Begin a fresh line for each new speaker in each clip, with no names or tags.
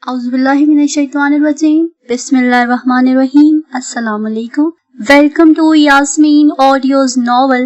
Auzubillahiminashaitanirrajim. Bismillahirrahmanirrahim. Assalamu alaikum. Welcome to Yasmin Audio's novel.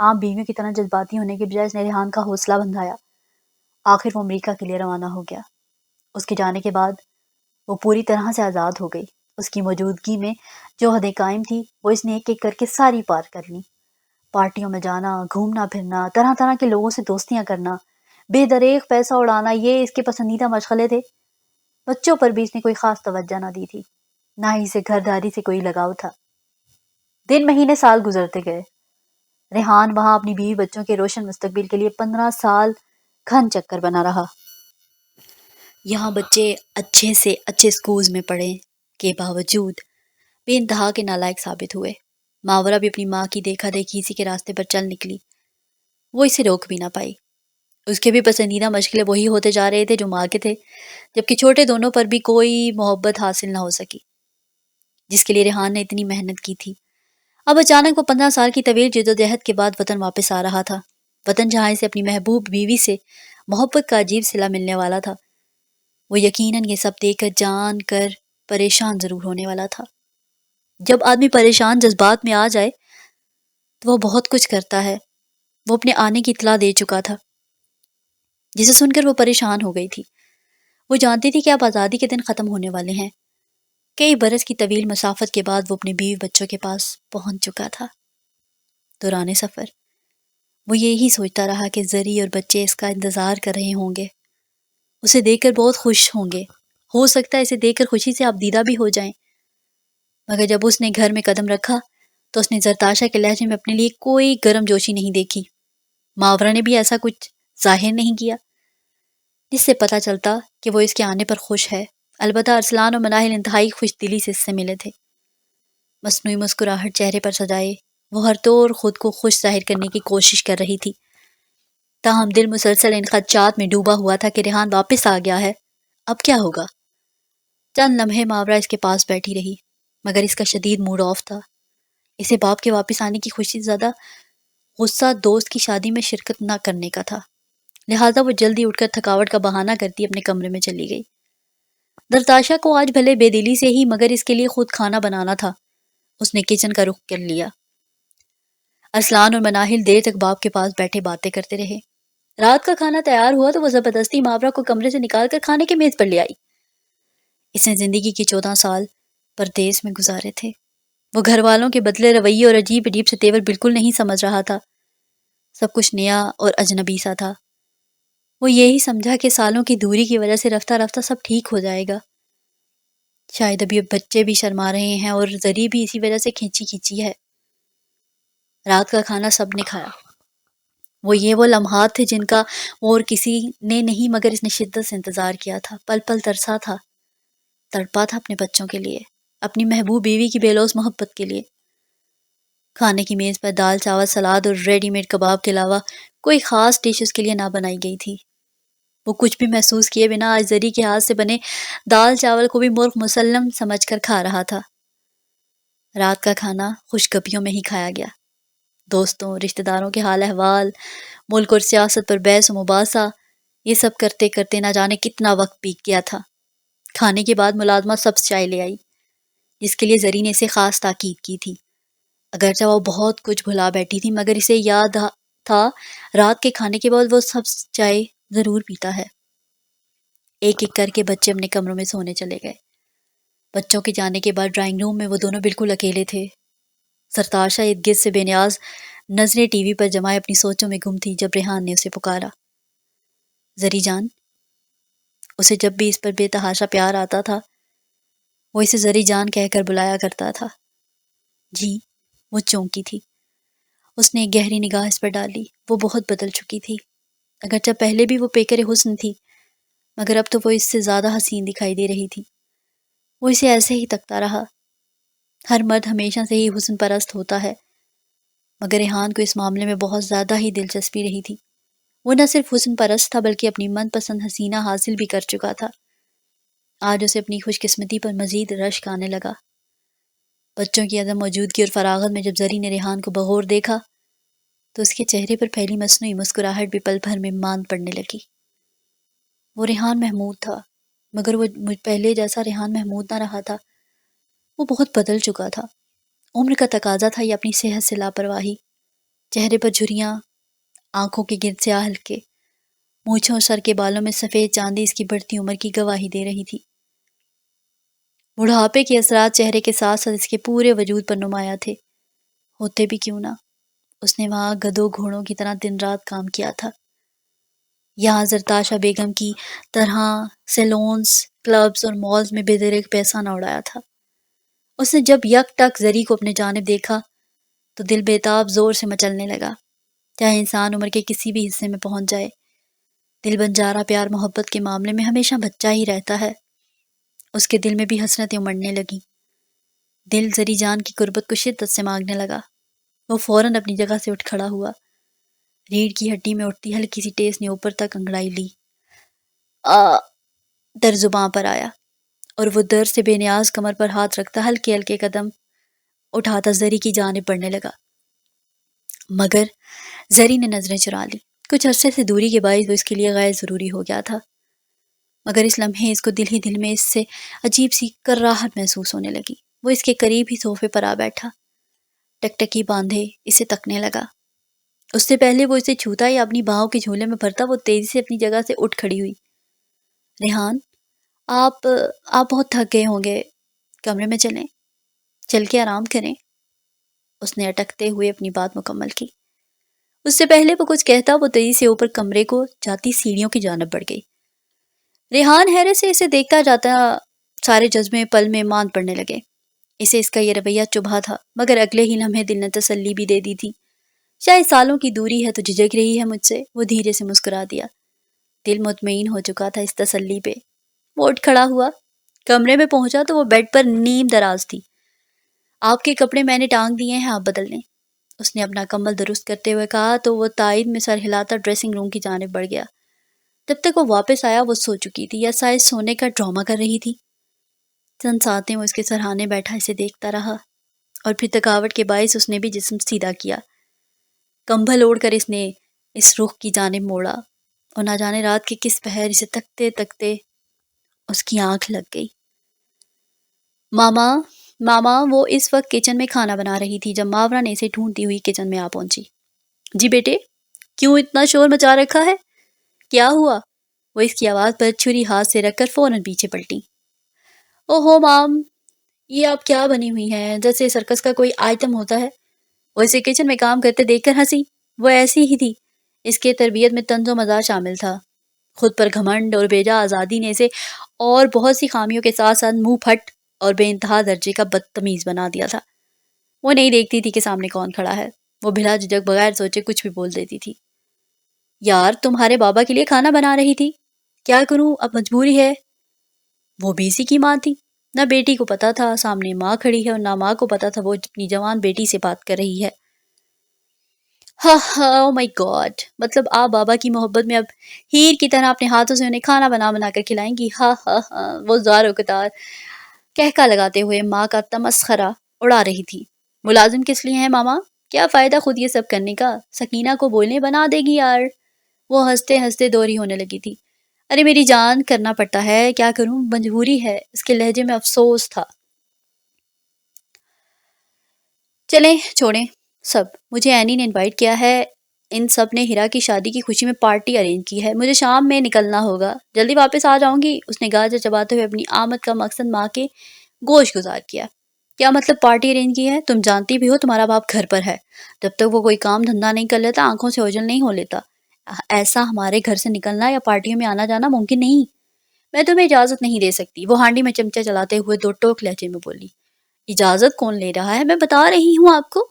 عام بیویوں کی طرح جذباتی ہونے کے بجائے اس نے ریحان کا حوصلہ بندھایا۔ آخر وہ امریکہ کے لیے روانہ ہو گیا۔ اس کے جانے کے بعد وہ پوری طرح سے آزاد ہو گئی۔ اس کی موجودگی میں جو حدیں قائم تھی وہ اس نے ایک ایک کر کے ساری پار کر لیں۔ پارٹیوں میں جانا، گھومنا پھرنا، طرح طرح کے لوگوں سے دوستیاں کرنا، بے دریغ پیسہ اڑانا، یہ اس کے پسندیدہ مشغلے تھے۔ بچوں پر بھی اس نے کوئی خاص توجہ نہ دی تھی، نہ ہی اسے گھرداری سے کوئی لگاؤ تھا۔ دن، مہینے، سال گزرتے گئے۔ ریحان وہاں اپنی بیوی بچوں کے روشن مستقبل کے لیے 15 سال گھن چکر بنا رہا۔ یہاں بچے اچھے سے اچھے سکولز میں پڑھے کے باوجود بے انتہا کے نالائق ثابت ہوئے۔ ماورا بھی اپنی ماں کی دیکھا دیکھی اسی کے راستے پر چل نکلی۔ وہ اسے روک بھی نہ پائی۔ اس کے بھی پسندیدہ مشغلے وہی ہوتے جا رہے تھے جو ماں کے تھے، جبکہ چھوٹے دونوں پر بھی کوئی محبت حاصل نہ ہو سکی جس کے لیے ریحان نے اتنی محنت کی تھی۔ اب اچانک وہ 15 سال کی طویل جدوجہد کے بعد وطن واپس آ رہا تھا، وطن جہاں اسے اپنی محبوب بیوی سے محبت کا عجیب صلہ ملنے والا تھا۔ وہ یقیناً یہ سب دیکھ کر جان کر پریشان ضرور ہونے والا تھا۔ جب آدمی پریشان جذبات میں آ جائے تو وہ بہت کچھ کرتا ہے۔ وہ اپنے آنے کی اطلاع دے چکا تھا، جسے سن کر وہ پریشان ہو گئی تھی۔ وہ جانتی تھی کہ اب آزادی کے دن ختم ہونے والے ہیں۔ کئی برس کی طویل مسافت کے بعد وہ اپنے بیوی بچوں کے پاس پہنچ چکا تھا۔ دوران سفر وہ یہی سوچتا رہا کہ زری اور بچے اس کا انتظار کر رہے ہوں گے، اسے دیکھ کر بہت خوش ہوں گے، ہو سکتا ہے اسے دیکھ کر خوشی سے آبدیدہ بھی ہو جائیں۔ مگر جب اس نے گھر میں قدم رکھا تو اس نے زرتاشا کے لہجے میں اپنے لیے کوئی گرم جوشی نہیں دیکھی۔ ماورا نے بھی ایسا کچھ ظاہر نہیں کیا جس سے پتہ چلتا کہ وہ اس کے آنے پر خوش ہے۔ البتہ ارسلان اور مناہل انتہائی خوش دلی سے اس سے ملے تھے۔ مصنوعی مسکراہٹ چہرے پر سجائے وہ ہر طور خود کو خوش ظاہر کرنے کی کوشش کر رہی تھی، تاہم دل مسلسل ان خدشات میں ڈوبا ہوا تھا کہ ریحان واپس آ گیا ہے، اب کیا ہوگا؟ چند لمحے ماورا اس کے پاس بیٹھی رہی، مگر اس کا شدید موڈ آف تھا۔ اسے باپ کے واپس آنے کی خوشی زیادہ غصہ دوست کی شادی میں شرکت نہ کرنے کا تھا، لہٰذا وہ جلدی اٹھ کر تھکاوٹ کا بہانہ کرتی اپنے کمرے میں چلی گئی۔ زرتاشا کو آج بھلے بے دلی سے ہی مگر اس کے لیے خود کھانا بنانا تھا۔ اس نے کچن کا رخ کر لیا۔ ارسلان اور مناہل دیر تک باپ کے پاس بیٹھے باتیں کرتے رہے۔ رات کا کھانا تیار ہوا تو وہ زبردستی ماورا کو کمرے سے نکال کر کھانے کی میز پر لے آئی۔ اس نے زندگی کی 14 سال پردیس میں گزارے تھے۔ وہ گھر والوں کے بدلے رویے اور عجیب عجیب سے تیور بالکل نہیں سمجھ رہا تھا۔ سب کچھ نیا اور اجنبی سا تھا۔ وہ یہی سمجھا کہ سالوں کی دوری کی وجہ سے رفتہ رفتہ سب ٹھیک ہو جائے گا۔ شاید ابھی بچے بھی شرما رہے ہیں اور زری بھی اسی وجہ سے کھینچی کھینچی ہے۔ رات کا کھانا سب نے کھایا۔ وہ لمحات تھے جن کا اور کسی نے نہیں مگر اس نے شدت سے انتظار کیا تھا، پل پل ترسا تھا، تڑپا تھا اپنے بچوں کے لیے، اپنی محبوب بیوی کی بے لوث محبت کے لیے۔ کھانے کی میز پر دال، چاول، سلاد اور ریڈی میڈ کباب کے علاوہ کوئی خاص ڈش اس کے لیے نہ بنائی گئی تھی۔ وہ کچھ بھی محسوس کیے بنا آج زری کے ہاتھ سے بنے دال چاول کو بھی مرغ مسلم سمجھ کر کھا رہا تھا۔ رات کا کھانا خوشگپیوں میں ہی کھایا گیا۔ دوستوں، رشتہ داروں کے حال احوال، ملک اور سیاست پر بحث و مباحثہ، یہ سب کرتے کرتے نہ جانے کتنا وقت بیت گیا تھا۔ کھانے کے بعد ملازمہ سبز چائے لے آئی، جس کے لیے زری نے اسے خاص تاکید کی تھی۔ اگرچہ وہ بہت کچھ بھلا بیٹھی تھی مگر اسے یاد تھا رات کے کھانے کے بعد وہ سبز چائے ضرور پیتا ہے۔ ایک ایک کر کے بچے اپنے کمروں میں سونے چلے گئے۔ بچوں کے جانے کے بعد ڈرائنگ روم میں وہ دونوں بالکل اکیلے تھے۔ زرتاشا ارد گرد سے بے نیاز نظریں ٹی وی پر جمائے اپنی سوچوں میں گم تھی جب ریحان نے اسے پکارا۔ زری جان۔ اسے جب بھی اس پر بے تحاشا پیار آتا تھا وہ اسے زری جان کہہ کر بلایا کرتا تھا۔ جی، وہ چونکی تھی۔ اس نے ایک گہری نگاہ اس پر ڈالی۔ وہ بہت بدل چکی تھی، اگرچہ پہلے بھی وہ پیکر حسن تھی مگر اب تو وہ اس سے زیادہ حسین دکھائی دے رہی تھی۔ وہ اسے ایسے ہی تکتا رہا۔ ہر مرد ہمیشہ سے ہی حسن پرست ہوتا ہے مگر ریحان کو اس معاملے میں بہت زیادہ ہی دلچسپی رہی تھی۔ وہ نہ صرف حسن پرست تھا بلکہ اپنی من پسند حسینہ حاصل بھی کر چکا تھا۔ آج اسے اپنی خوش قسمتی پر مزید رشک آنے لگا۔ بچوں کی عدم موجودگی اور فراغت میں جب زری نے ریحان کو بغور دیکھا تو اس کے چہرے پر پھیلی مصنوعی مسکراہٹ بھی پل بھر میں ماند پڑنے لگی۔ وہ ریحان محمود تھا مگر وہ پہلے جیسا ریحان محمود نہ رہا تھا۔ وہ بہت بدل چکا تھا۔ عمر کا تقاضا تھا یا اپنی صحت سے لاپرواہی؟ چہرے پر جھریاں، آنکھوں کے گرد سیاہ ہلکے، مونچھوں اور سر کے بالوں میں سفید چاندی اس کی بڑھتی عمر کی گواہی دے رہی تھی۔ بڑھاپے کے اثرات چہرے کے ساتھ ساتھ اس کے پورے وجود پر نمایاں تھے، ہوتے بھی کیوں نہ، اس نے وہاں گدھوں گھوڑوں کی طرح دن رات کام کیا تھا۔ یہاں زرتاشا بیگم کی طرح سیلونز، کلبز اور مالز میں بے دریغ پیسہ نہ اڑایا تھا۔ اس نے جب یک ٹک زری کو اپنے جانب دیکھا تو دل بےتاب زور سے مچلنے لگا۔ چاہے انسان عمر کے کسی بھی حصے میں پہنچ جائے، دل بنجارا پیار محبت کے معاملے میں ہمیشہ بچہ ہی رہتا ہے۔ اس کے دل میں بھی حسرتیں امڑنے لگیں۔ دل زری جان کی قربت کو شدت سے مانگنے لگا۔ وہ فوراً اپنی جگہ سے اٹھ کھڑا ہوا۔ ریڑھ کی ہڈی میں اٹھتی ہلکی سی ٹیس نے اوپر تک انگڑائی لی۔ در زباں پر آیا اور وہ در سے بے نیاز کمر پر ہاتھ رکھتا ہلکے ہلکے قدم اٹھاتا زری کی جانب بڑھنے لگا، مگر زری نے نظریں چرا لی۔ کچھ عرصے سے دوری کے باعث وہ اس کے لیے غیر ضروری ہو گیا تھا، مگر اس لمحے اس کو دل ہی دل میں اس سے عجیب سی کراہٹ محسوس ہونے لگی۔ وہ اس کے قریب ہی صوفے پر آ بیٹھا، ٹکٹکی باندھے اسے تکنے لگا۔ اس سے پہلے وہ اسے چھوتا یا اپنی باہوں کے جھولے میں بھرتا وہ تیزی سے اپنی جگہ سے اٹھ کھڑی ہوئی۔ ریحان، آپ بہت تھک گئے ہوں گے، کمرے میں چل کے آرام کریں۔ اس نے اٹکتے ہوئے اپنی بات مکمل کی۔ اس سے پہلے وہ کچھ کہتا وہ تیزی سے اوپر کمرے کو جاتی سیڑھیوں کی جانب بڑھ گئی۔ ریحان حیرت سے اسے دیکھتا جاتا، سارے جذبے پل میں ماند پڑنے لگے۔ اسے اس کا یہ رویہ چبھا تھا، مگر اگلے ہی لمحے دل نے تسلی بھی دے دی تھی۔ شاید سالوں کی دوری ہے تو جھجک رہی ہے مجھ سے، وہ دھیرے سے مسکرا دیا۔ دل مطمئن ہو چکا تھا اس تسلی پہ۔ وہ اٹھ کھڑا ہوا، کمرے میں پہنچا تو وہ بیڈ پر نیم دراز تھی۔ آپ کے کپڑے میں نے ٹانگ دیے ہیں، آپ بدل لیں، اس نے اپنا کمبل درست کرتے ہوئے کہا تو وہ تائید میں سر ہلاتا ڈریسنگ روم کی جانب بڑھ گیا۔ جب تک وہ واپس آیا وہ سو چکی تھی یا شاید سونے کا ڈرامہ کر رہی تھی۔ چند ساتیں وہ اس کے سرہانے بیٹھا اسے دیکھتا رہا اور پھر تھکاوٹ کے باعث اس نے بھی جسم سیدھا کیا۔ کمبل اوڑھ کر اس نے اس رخ کی جانب موڑا اور نہ جانے رات کے کس پہر اسے تکتے تکتے اس کی آنکھ لگ گئی۔ ماما وہ اس وقت کچن میں کھانا بنا رہی تھی جب ماورا نے اسے ڈھونڈتی ہوئی کچن میں آ پہنچی۔ جی بیٹے، کیوں اتنا شور مچا رکھا ہے؟ کیا ہوا؟ وہ اس کی آواز پر چھری ہاتھ سے رکھ کر فوراً پیچھے پلٹی۔ اوہو مام، یہ آپ کیا بنی ہوئی ہیں، جیسے سرکس کا کوئی آئٹم ہوتا ہے۔ وہ اسے کچن میں کام کرتے دیکھ کر ہنسی۔ وہ ایسی ہی تھی، اس کے تربیت میں طنز و مزاح شامل تھا۔ خود پر گھمنڈ اور بیجا آزادی نے اسے اور بہت سی خامیوں کے ساتھ ساتھ منہ پھٹ اور بے انتہا درجے کا بدتمیز بنا دیا تھا۔ وہ نہیں دیکھتی تھی کہ سامنے کون کھڑا ہے، وہ بلا جھجک بغیر سوچے کچھ بھی بول دیتی تھی۔ یار، تمہارے بابا کے لیے کھانا بنا رہی تھی، کیا کروں، اب مجبوری ہے۔ وہ بھی اسی کی ماں تھی، نہ بیٹی کو پتا تھا سامنے ماں کھڑی ہے اور نہ ماں کو پتا تھا وہ اپنی جوان بیٹی سے بات کر رہی ہے۔ او مائی گاڈ، مطلب آپ بابا کی محبت میں اب ہیر کی طرح اپنے ہاتھوں سے انہیں کھانا بنا بنا کر کھلائیں گی۔ وہ زار و قطار کہکا لگاتے ہوئے ماں کا تمسخرہ اڑا رہی تھی۔ ملازم کس لیے ہیں ماما؟ کیا فائدہ خود یہ سب کرنے کا؟ سکینہ کو بولنے بنا دے گی یار۔ وہ ہنستے ہنستے دوری ہونے لگی تھی۔ ارے میری جان، کرنا پڑتا ہے، کیا کروں، مجبوری ہے۔ اس کے لہجے میں افسوس تھا۔ چلیں چھوڑیں سب، مجھے اینی نے انوائٹ کیا ہے، ان سب نے ہیرا کی شادی کی خوشی میں پارٹی ارینج کی ہے، مجھے شام میں نکلنا ہوگا، جلدی واپس آ جاؤں گی۔ اس نے گاجر چباتے ہوئے اپنی آمد کا مقصد ماں کے گوش گزار کیا۔ کیا مطلب پارٹی ارینج کی ہے؟ تم جانتی بھی ہو تمہارا باپ گھر پر ہے، جب تک وہ کوئی کام دھندا نہیں کر لیتا آنکھوں سے اوجھل نہیں ہو لیتا۔ ایسا ہمارے گھر سے نکلنا یا پارٹیوں میں آنا جانا ممکن نہیں، میں تمہیں اجازت نہیں دے سکتی، وہ ہانڈی میں چمچہ چلاتے ہوئے دو ٹوک لہجے میں بولی۔ اجازت کون لے رہا ہے، میں بتا رہی ہوں آپ کو،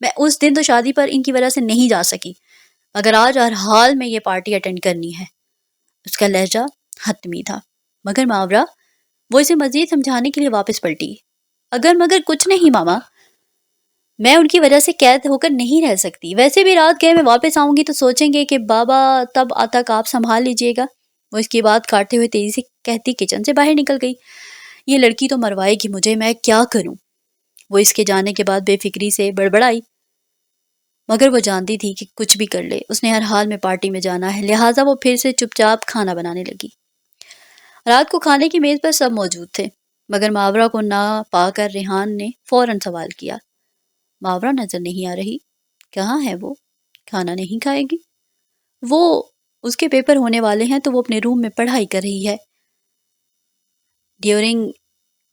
میں اس دن تو شادی پر ان کی وجہ سے نہیں جا سکی، مگر آج ہر حال میں یہ پارٹی اٹینڈ کرنی ہے۔ اس کا لہجہ حتمی تھا۔ مگر ماورا، وہ اسے مزید سمجھانے کے لیے واپس پلٹی۔ اگر مگر کچھ نہیں ماما، میں ان کی وجہ سے قید ہو کر نہیں رہ سکتی، ویسے بھی رات گئے میں واپس آؤں گی تو سوچیں گے کہ بابا تب تک آپ سنبھال لیجئے گا۔ وہ اس کی بات کاٹتے ہوئے تیزی سے کہتی کچن سے باہر نکل گئی۔ یہ لڑکی تو مروائے گی مجھے، میں کیا کروں؟ وہ اس کے جانے کے بعد بے فکری سے بڑبڑائی، مگر وہ جانتی تھی کہ کچھ بھی کر لے اس نے ہر حال میں پارٹی میں جانا ہے، لہٰذا وہ پھر سے چپ چاپ کھانا بنانے لگی۔ رات کو کھانے کی میز پر سب موجود تھے، مگر ماورا کو نہ پا کر ریحان نے فوراً سوال کیا، ماورا نظر نہیں آ رہی؟ کہاں ہے وہ؟ کھانا نہیں کھائے گی؟ وہ اس کے پیپر ہونے والے ہیں تو وہ اپنے روم میں پڑھائی کر رہی ہے. ڈیورنگ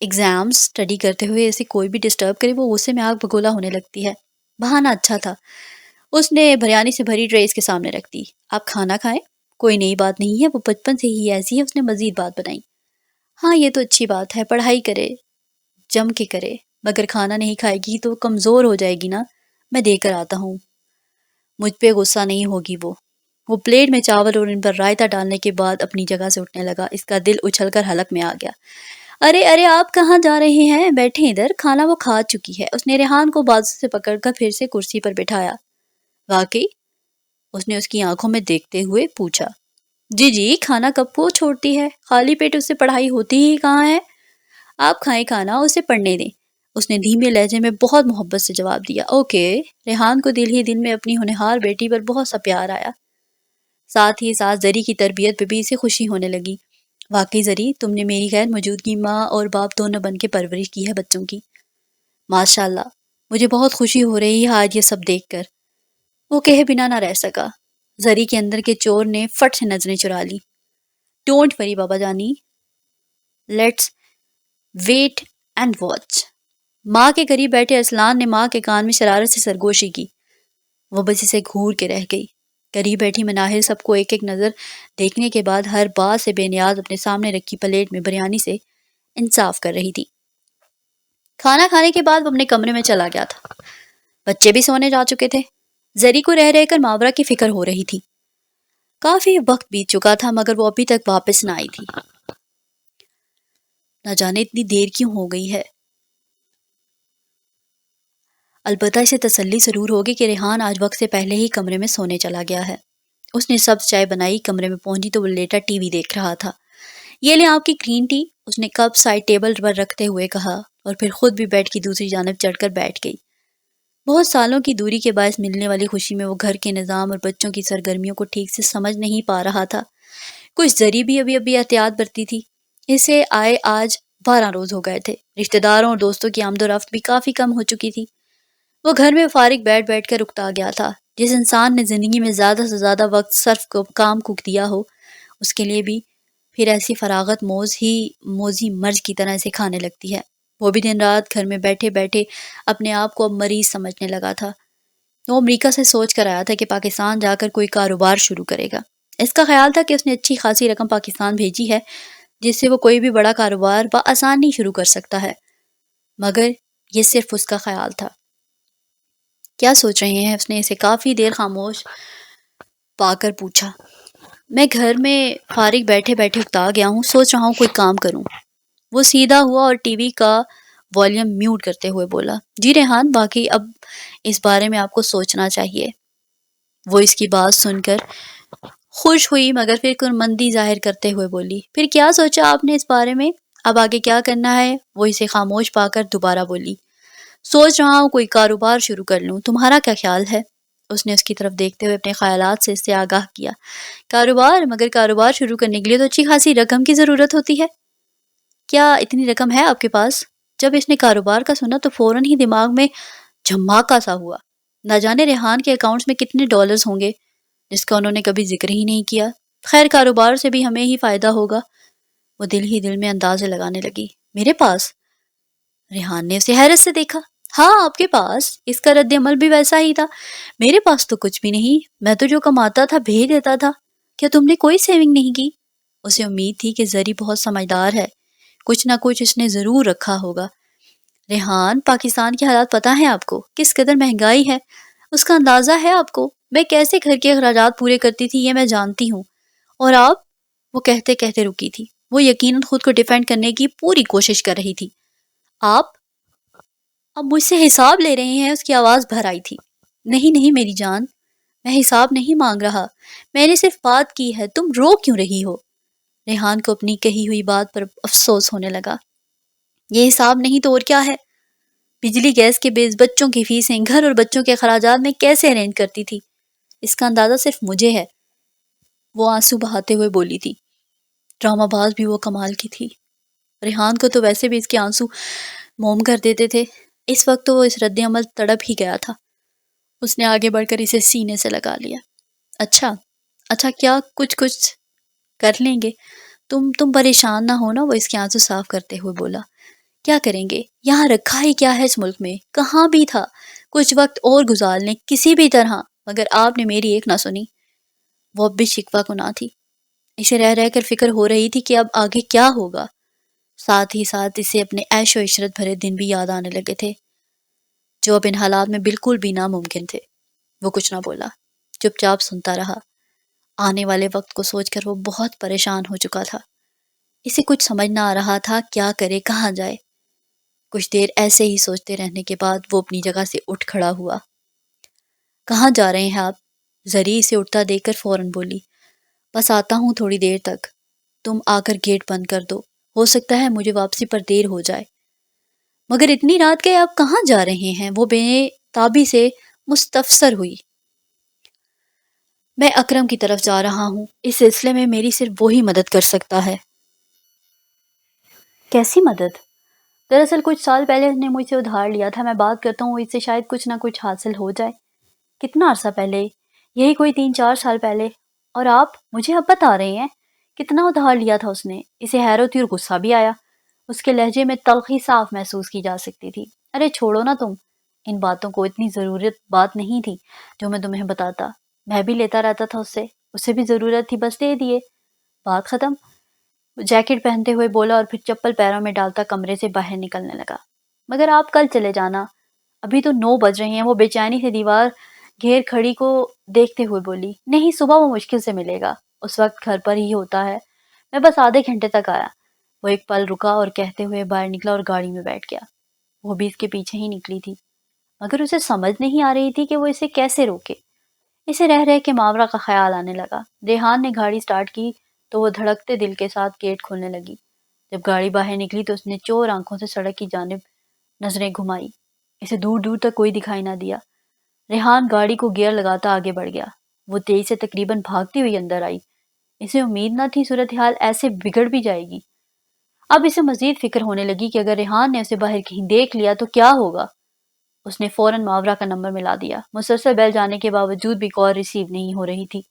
ایگزامس اسٹڈی کرتے ہوئے اسے کوئی بھی ڈسٹرب کرے وہ غصے میں آگ بگولا ہونے لگتی ہے. بہانہ اچھا تھا. اس نے بریانی سے بھری ٹرے اس کے سامنے رکھ دی. آپ کھانا کھائیں، کوئی نئی بات نہیں ہے، وہ بچپن سے ہی ایسی ہے. اس نے مزید بات بنائی. ہاں یہ تو اچھی بات ہے، پڑھائی کرے، جم کے کرے، مگر کھانا نہیں کھائے گی تو کمزور ہو جائے گی نا. میں دے کر آتا ہوں. مجھ پہ غصہ نہیں ہوگی وہ پلیٹ میں چاول اور ان پر رائتا ڈالنے کے بعد اپنی جگہ سے اٹھنے لگا. اس کا دل اچھل کر حلق میں آ گیا. ارے آپ کہاں جا رہے ہیں؟ بیٹھیں ادھر، کھانا وہ کھا چکی ہے. اس نے ریحان کو بازو سے پکڑ کر پھر سے کرسی پر بٹھایا. واقعی؟ اس نے اس کی آنکھوں میں دیکھتے ہوئے پوچھا. جی کھانا کب کو چھوڑتی ہے؟ خالی پیٹ اس سے پڑھائی ہوتی ہی کہاں ہے. آپ کھائیں کھانا، اسے پڑھنے دیں. اس نے دھیمے لہجے میں بہت محبت سے جواب دیا. اوکے. ریحان کو دل ہی دل میں اپنی ہونہار بیٹی پر بہت سا پیار آیا. ساتھ ہی ساتھ زری کی تربیت پہ بھی اسے خوشی ہونے لگی. واقعی زری، تم نے میری غیر موجودگی ماں اور باپ دونوں بن کے پرورش کی ہے بچوں کی. ماشاء اللہ، مجھے بہت خوشی ہو رہی ہے آج یہ سب دیکھ کر. وہ کہے بنا نہ رہ سکا. زری کے اندر کے چور نے فٹ سے نظریں چرا لی. ڈونٹ وری بابا جانی، لیٹس ویٹ اینڈ واچ. ماں کے قریب بیٹھے ارسلان نے ماں کے کان میں شرارت سے سرگوشی کی. وہ بس اسے گھور کے رہ گئی. قریب بیٹھی مناہر سب کو ایک ایک نظر دیکھنے کے بعد ہر بات سے بے نیاز اپنے سامنے رکھی پلیٹ میں بریانی سے انصاف کر رہی تھی. کھانا کھانے کے بعد وہ اپنے کمرے میں چلا گیا تھا. بچے بھی سونے جا چکے تھے. زری کو رہ کر ماورا کی فکر ہو رہی تھی. کافی وقت بیت چکا تھا مگر وہ ابھی تک واپس نہ آئی تھی. نہ جانے اتنی دیر کیوں ہو گئی ہے. البتہ اسے تسلی ضرور ہوگی کہ ریحان آج وقت سے پہلے ہی کمرے میں سونے چلا گیا ہے. اس نے سبز چائے بنائی. کمرے میں پہنچی تو وہ لیٹا ٹی وی دیکھ رہا تھا. یہ لیں آپ کی گرین ٹی. اس نے کپ سائڈ ٹیبل پر رکھتے ہوئے کہا اور پھر خود بھی بیڈ کی دوسری جانب چڑھ کر بیٹھ گئی. بہت سالوں کی دوری کے باعث ملنے والی خوشی میں وہ گھر کے نظام اور بچوں کی سرگرمیوں کو ٹھیک سے سمجھ نہیں پا رہا تھا. کچھ زری بھی ابھی احتیاط برتی تھی. اسے آئے آج 12 روز ہو گئے تھے. رشتہ داروں اور دوستوں کی آمد و رفت بھی کافی کم ہو چکی تھی. وہ گھر میں فارغ بیٹھ کر اکتا گیا تھا. جس انسان نے زندگی میں زیادہ سے زیادہ وقت صرف کام کو دیا ہو اس کے لیے بھی پھر ایسی فراغت موزی مرض کی طرح اسے کھانے لگتی ہے. وہ بھی دن رات گھر میں بیٹھے بیٹھے اپنے آپ کو اب مریض سمجھنے لگا تھا. وہ امریکہ سے سوچ کر آیا تھا کہ پاکستان جا کر کوئی کاروبار شروع کرے گا. اس کا خیال تھا کہ اس نے اچھی خاصی رقم پاکستان بھیجی ہے جس سے وہ کوئی بھی بڑا کاروبار بآسانی شروع کر سکتا ہے. مگر یہ صرف اس کا خیال تھا. کیا سوچ رہے ہیں؟ اس نے اسے کافی دیر خاموش پا کر پوچھا. میں گھر میں فارغ بیٹھے بیٹھے اکتا گیا ہوں، سوچ رہا ہوں کوئی کام کروں. وہ سیدھا ہوا اور ٹی وی کا والیوم میوٹ کرتے ہوئے بولا. جی ریحان، باقی اب اس بارے میں آپ کو سوچنا چاہیے. وہ اس کی بات سن کر خوش ہوئی مگر پھر کمندی ظاہر کرتے ہوئے بولی. پھر کیا سوچا آپ نے اس بارے میں؟ اب آگے کیا کرنا ہے؟ وہ اسے خاموش پا کر دوبارہ بولی. سوچ رہا ہوں کوئی کاروبار شروع کر لوں. تمہارا کیا خیال ہے؟ اس نے اس کی طرف دیکھتے ہوئے اپنے خیالات سے اس سے آگاہ کیا. کاروبار؟ مگر کاروبار شروع کرنے کے لیے تو اچھی خاصی رقم کی ضرورت ہوتی ہے. کیا اتنی رقم ہے آپ کے پاس؟ جب اس نے کاروبار کا سنا تو فوراً ہی دماغ میں جھماکا سا ہوا. نہ جانے ریحان کے اکاؤنٹس میں کتنے ڈالرز ہوں گے جس کا انہوں نے کبھی ذکر ہی نہیں کیا. خیر کاروبار سے بھی ہمیں ہی فائدہ ہوگا. وہ دل ہی دل میں اندازے لگانے لگی. میرے پاس؟ ریحان نے اسے حیرت سے دیکھا. ہاں آپ کے پاس. اس کا رد عمل بھی ویسا ہی تھا. میرے پاس تو کچھ بھی نہیں. میں تو جو کماتا تھا بھیج دیتا تھا. کیا تم نے کوئی سیونگ نہیں کی؟ اسے امید تھی کہ زری بہت سمجھدار ہے، کچھ نہ کچھ اس نے ضرور رکھا ہوگا. ریحان، پاکستان کے حالات پتہ ہیں آپ کو؟ کس قدر مہنگائی ہے اس کا اندازہ ہے آپ کو؟ میں کیسے گھر کے اخراجات پورے کرتی تھی یہ میں جانتی ہوں. اور آپ؟ وہ کہتے کہتے رکی تھی. وہ یقیناً خود کو ڈیفینڈ کرنے کی پوری کوشش کر رہی تھی. آپ اب مجھ سے حساب لے رہے ہیں؟ اس کی آواز بھر آئی تھی. نہیں میری جان، میں حساب نہیں مانگ رہا. میں نے صرف بات کی ہے. تم رو کیوں رہی ہو؟ ریحان کو اپنی کہی ہوئی بات پر افسوس ہونے لگا. یہ حساب نہیں تو اور کیا ہے؟ بجلی گیس کے بلز، بچوں کی فیسیں، گھر اور بچوں کے اخراجات میں کیسے ارینج کرتی تھی اس کا اندازہ صرف مجھے ہے. وہ آنسو بہاتے ہوئے بولی تھی. ڈرامہ باز بھی وہ کمال کی تھی. ریحان کو تو ویسے بھی اس کے آنسو موم کر دیتے تھے. اس وقت تو وہ اس رد عمل تڑپ ہی گیا تھا. اس نے آگے بڑھ کر اسے سینے سے لگا لیا۔ اچھا کیا کچھ کر لیں گے، تم پریشان نہ ہو نا، وہ اس کے آنسو صاف کرتے ہوئے بولا۔ کیا کریں گے، یہاں رکھا ہی کیا ہے اس ملک میں، کہاں بھی تھا کچھ وقت اور گزار لیں کسی بھی طرح، مگر آپ نے میری ایک نہ سنی۔ وہ اب بھی شکوہ کو نہ تھی، اسے رہ کر فکر ہو رہی تھی کہ اب آگے کیا ہوگا۔ ساتھ ہی ساتھ اسے اپنے عیش و عشرت بھرے دن بھی یاد آنے لگے تھے جو اب ان حالات میں بالکل بھی ناممکن تھے۔ وہ کچھ نہ بولا، چپ چاپ سنتا رہا۔ آنے والے وقت کو سوچ کر وہ بہت پریشان ہو چکا تھا۔ اسے کچھ سمجھ نہ آ رہا تھا کیا کرے، کہاں جائے۔ کچھ دیر ایسے ہی سوچتے رہنے کے بعد وہ اپنی جگہ سے اٹھ کھڑا ہوا۔ کہاں جا رہے ہیں آپ؟ زری اسے اٹھتا دیکھ کر فوراً بولی۔ بس آتا ہوں تھوڑی دیر تک، تم آ کر گیٹ بند کر دو، ہو سکتا ہے مجھے واپسی پر دیر ہو جائے۔ مگر اتنی رات کے آپ کہاں جا رہے ہیں؟ وہ بے تابی سے مستفسر ہوئی۔ میں اکرم کی طرف جا رہا ہوں، اس سلسلے میں میری صرف وہی مدد کر سکتا ہے۔ کیسی مدد؟ دراصل کچھ سال پہلے اس نے مجھ سے ادھار لیا تھا، میں بات کرتا ہوں اس سے شاید کچھ نہ کچھ حاصل ہو جائے۔ کتنا عرصہ پہلے؟ یہی کوئی 3-4 سال پہلے۔ اور آپ مجھے اب بتا رہے ہیں کتنا ادھار لیا تھا اس نے؟ اسے حیرت اور غصہ بھی آیا، اس کے لہجے میں تلخی صاف محسوس کی جا سکتی تھی۔ ارے چھوڑو نا تم ان باتوں کو، اتنی ضرورت بات نہیں تھی جو میں تمہیں بتاتا، میں بھی لیتا رہتا تھا اس سے بھی ضرورت تھی، بس دے دیے، بات ختم۔ جیکٹ پہنتے ہوئے بولا اور پھر چپل پیروں میں ڈالتا کمرے سے باہر نکلنے لگا۔ مگر آپ کل چلے جانا، ابھی تو 9 بج رہے ہیں۔ وہ بے چینی سے دیوار گھیر کھڑی کو دیکھتے ہوئے بولی۔ نہیں، صبح وہ مشکل سے ملے گا، اس وقت گھر پر ہی ہوتا ہے، میں بس آدھے گھنٹے تک آیا۔ وہ ایک پل رکا اور کہتے ہوئے باہر نکلا اور گاڑی میں بیٹھ گیا۔ وہ بھی اس کے پیچھے ہی نکلی تھی، مگر اسے سمجھ نہیں آ رہی تھی کہ وہ اسے کیسے روکے۔ اسے رہ کے ماورا کا خیال آنے لگا۔ ریحان نے گاڑی سٹارٹ کی تو وہ دھڑکتے دل کے ساتھ گیٹ کھولنے لگی۔ جب گاڑی باہر نکلی تو اس نے چور آنکھوں سے سڑک کی جانب نظریں گھمائی۔ اسے دور دور تک کوئی دکھائی نہ دیا۔ ریحان گاڑی کو گیئر لگاتا آگے بڑھ گیا۔ وہ تیز سے تقریباً بھاگتی ہوئی اندر آئی۔ اسے امید نہ تھی صورتحال ایسے بگڑ بھی جائے گی۔ اب اسے مزید فکر ہونے لگی کہ اگر ریحان نے اسے باہر کہیں دیکھ لیا تو کیا ہوگا۔ اس نے فوراً ماورا کا نمبر ملا دیا۔ مسلسل بیل جانے کے باوجود بھی کال ریسیو نہیں ہو رہی تھی۔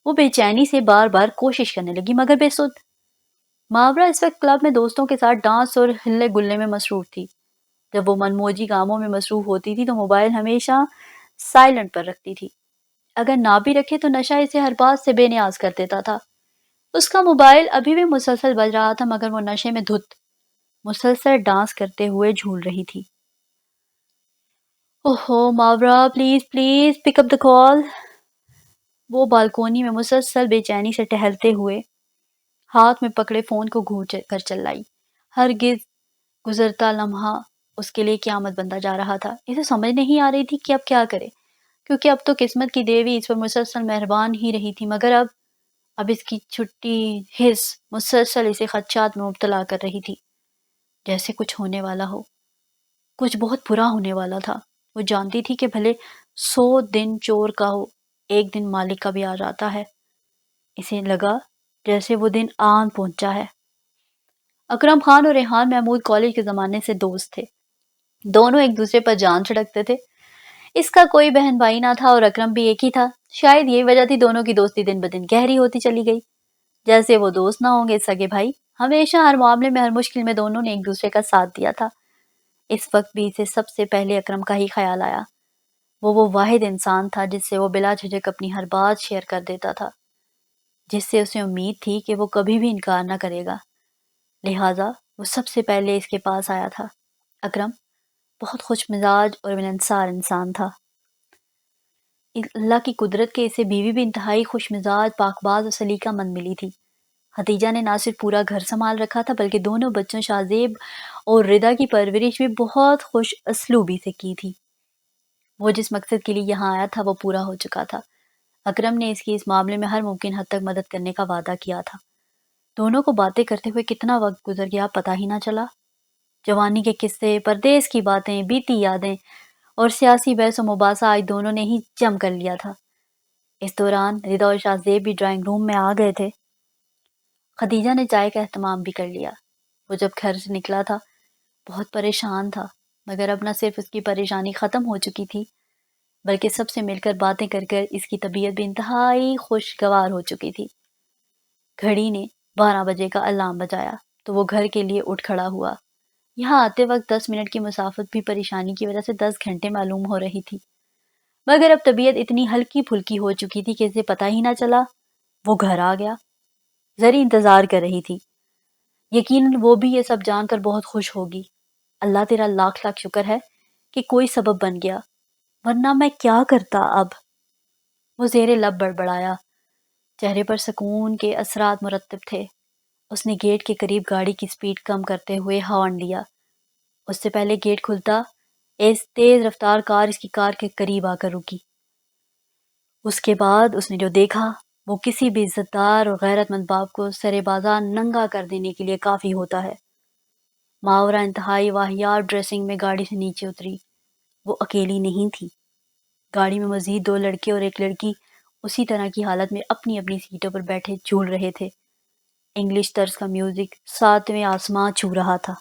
وہ بے چینی سے بار بار کوشش کرنے لگی مگر بے سود۔ ماورا اس وقت کلب میں دوستوں کے ساتھ ڈانس اور ہلے گلے میں مصروف تھی۔ جب وہ منموجی کاموں میں مصروف ہوتی تھی تو موبائل ہمیشہ سائلنٹ پر رکھتی تھی۔ اگر نہ بھی رکھے تو نشہ اسے ہر بات سے بے نیاز کر دیتا تھا۔ اس کا موبائل ابھی بھی مسلسل بج رہا تھا مگر وہ نشے میں دھت مسلسل ڈانس کرتے ہوئے جھول رہی تھی۔ اوہو ماورا، پلیز پلیز پک اپ دا کال۔ وہ بالکونی میں مسلسل بے چینی سے ٹہلتے ہوئے ہاتھ میں پکڑے فون کو گھور کر چلائی۔ ہرگز گزرتا لمحہ اس کے لیے قیامت بنتا جا رہا تھا۔ اسے سمجھ نہیں آ رہی تھی کہ اب کیا کرے، کیونکہ اب تو قسمت کی دیوی اس پر مسلسل مہربان ہی رہی تھی، مگر اب اس کی چھٹی حس مسلسل اسے خدشات میں مبتلا کر رہی تھی، جیسے کچھ ہونے والا ہو، کچھ بہت برا ہونے والا تھا۔ وہ جانتی تھی کہ بھلے 100 دن چور کا ہو، ایک دن مالک کا بھی آ جاتا ہے۔ اسے لگا جیسے وہ دن آن پہنچا ہے۔ اکرم خان اور ریحان محمود کالج کے زمانے سے دوست تھے، دونوں ایک دوسرے پر جان چھڑکتے تھے۔ اس کا کوئی بہن بھائی نہ تھا اور اکرم بھی ایک ہی تھا، شاید یہی وجہ تھی دونوں کی دوستی دن بدن گہری ہوتی چلی گئی۔ جیسے وہ دوست نہ ہوں گے سگے بھائی، ہمیشہ ہر معاملے میں ہر مشکل میں دونوں نے ایک دوسرے کا ساتھ دیا تھا۔ اس وقت بھی اسے سب سے پہلے اکرم کا ہی خیال آیا۔ وہ واحد انسان تھا جس سے وہ بلا جھجک اپنی ہر بات شیئر کر دیتا تھا، جس سے اسے امید تھی کہ وہ کبھی بھی انکار نہ کرے گا، لہٰذا وہ سب سے پہلے اس کے پاس آیا تھا۔ اکرم بہت خوش مزاج اور ملنسار انسان تھا۔ اللہ کی قدرت کے اسے بیوی بھی انتہائی خوش مزاج، پاک باز اور سلیقہ مند ملی تھی۔ خدیجہ نے نہ صرف پورا گھر سنبھال رکھا تھا بلکہ دونوں بچوں شازیب اور ردا کی پرورش بھی بہت خوش اسلوبی سے کی تھی۔ وہ جس مقصد کے لیے یہاں آیا تھا وہ پورا ہو چکا تھا۔ اکرم نے اس کی اس معاملے میں ہر ممکن حد تک مدد کرنے کا وعدہ کیا تھا۔ دونوں کو باتیں کرتے ہوئے کتنا وقت گزر گیا پتہ ہی نہ چلا۔ جوانی کے قصے، پردیس کی باتیں، بیتی یادیں اور سیاسی بحث و مباحثہ آج دونوں نے ہی جم کر لیا تھا۔ اس دوران ردا اور شاہزیب بھی ڈرائنگ روم میں آ گئے تھے۔ خدیجہ نے چائے کا اہتمام بھی کر لیا۔ وہ جب گھر سے نکلا تھا بہت پریشان تھا، مگر اب نہ صرف اس کی پریشانی ختم ہو چکی تھی بلکہ سب سے مل کر باتیں کر کر اس کی طبیعت بھی انتہائی خوشگوار ہو چکی تھی۔ گھڑی نے 12 بجے کا الارم بجایا تو وہ گھر کے لیے اٹھ کھڑا ہوا۔ یہاں آتے وقت 10 منٹ کی مسافت بھی پریشانی کی وجہ سے 10 گھنٹے معلوم ہو رہی تھی، مگر اب طبیعت اتنی ہلکی پھلکی ہو چکی تھی کہ اسے پتہ ہی نہ چلا وہ گھر آ گیا۔ زری انتظار کر رہی تھی، یقیناً وہ بھی یہ سب جان کر بہت خوش ہوگی۔ اللہ تیرا لاکھ لاکھ شکر ہے کہ کوئی سبب بن گیا، ورنہ میں کیا کرتا اب؟ وہ زیر لب بڑبڑایا، چہرے پر سکون کے اثرات مرتب تھے۔ اس نے گیٹ کے قریب گاڑی کی سپیڈ کم کرتے ہوئے ہارن دیا۔ اس سے پہلے گیٹ کھلتا اس تیز رفتار کار اس کی کار کے قریب آ کر رکی۔ اس کے بعد اس نے جو دیکھا وہ کسی بھی عزت دار اور غیرت مند باپ کو سرے بازار ننگا کر دینے کے لیے کافی ہوتا ہے۔ ماورا انتہائی واہیات ڈریسنگ میں گاڑی سے نیچے اتری۔ وہ اکیلی نہیں تھی، گاڑی میں مزید 2 لڑکے اور ایک لڑکی اسی طرح کی حالت میں اپنی اپنی سیٹوں پر بیٹھے جھول رہے تھے۔ انگلش طرز کا میوزک 7ویں آسمان چھو رہا تھا۔